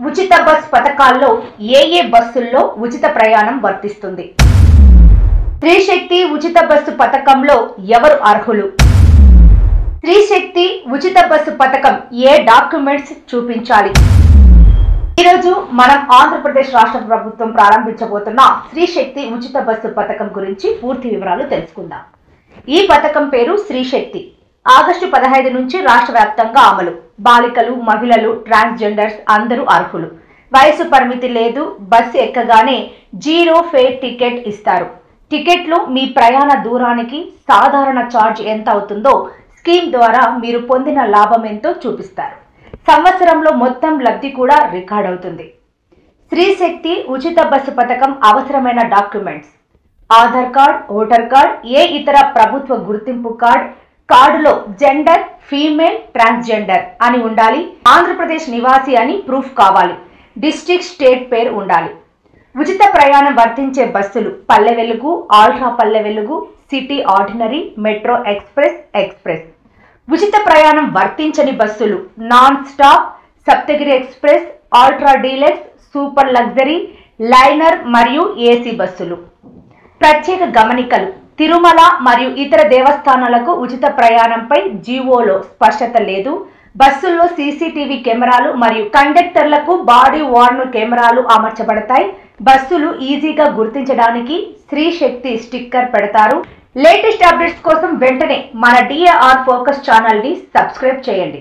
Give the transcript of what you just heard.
ఉచిత బస్ పథకాల్లో ఏ బస్సుల్లో ఉచిత ప్రయాణం వర్తిస్తుంది? స్త్రీ శక్తి ఉచిత బస్సు పథకంలో ఎవరు అర్హులు? స్త్రీ శక్తి ఉచిత బస్సు పథకం ఏ డాక్యుమెంట్స్ చూపించాలి? ఈరోజు మనం ఆంధ్రప్రదేశ్ రాష్ట్ర ప్రభుత్వం ప్రారంభించబోతున్న స్త్రీ శక్తి ఉచిత బస్సు పథకం గురించి పూర్తి వివరాలు తెలుసుకుందాం. ఈ పథకం పేరు స్త్రీ శక్తి. ఆగస్టు 15 నుంచి రాష్ట్ర వ్యాప్తంగా అమలు. బాలికలు, మహిళలు, ట్రాన్స్జెండర్స్ అందరూ అర్హులు. వయసు పరిమితి లేదు. బస్సు ఎక్కగానే 0 ఫేర్ టికెట్ ఇస్తారు. టికెట్లో మీ ప్రయాణ దూరానికి సాధారణ ఛార్జ్ ఎంత అవుతుందో స్కీమ్ ద్వారా మీరు పొందిన లాభం ఎంతో చూపిస్తారు. సంవత్సరంలో మొత్తం లబ్ధి కూడా రికార్డ్ అవుతుంది. స్త్రీ శక్తి ఉచిత బస్సు పథకం అవసరమైన documents: Aadhaar card, voter card, ఏ ఇతర ప్రభుత్వ గుర్తింపు కార్డులో జెండర్ ఫీమేల్, ట్రాన్స్జెండర్ అని ఉండాలి. ఆంధ్రప్రదేశ్ నివాసి అని ప్రూఫ్ కావాలి. డిస్ట్రిక్ట్, స్టేట్ పేరు ఉండాలి. ఉచిత ప్రయాణం వర్తించే బస్సులు: Palle Velugu, ultra Palle Velugu, city ordinary, metro express. ఉచిత ప్రయాణం వర్తించని బస్సులు: non stop, Saptagiri express, ultra deluxe, super luxury, liner మరియు ఏసీ బస్సులు. ప్రత్యేక గమనికలు: తిరుమల మరియు ఇతర దేవస్థానాలకు ఉచిత ప్రయాణంపై జీవోలో స్పష్టత లేదు. బస్సుల్లో సీసీటీవీ కెమెరాలు మరియు కండక్టర్లకు బాడీ వార్న్ కెమెరాలు అమర్చబడతాయి. బస్సులు ఈజీగా గుర్తించడానికి స్త్రీ శక్తి స్టిక్కర్ పెడతారు. లేటెస్ట్ అప్డేట్స్ కోసం వెంటనే మన DAR ఫోకస్ ఛానల్ ని సబ్స్క్రైబ్ చేయండి.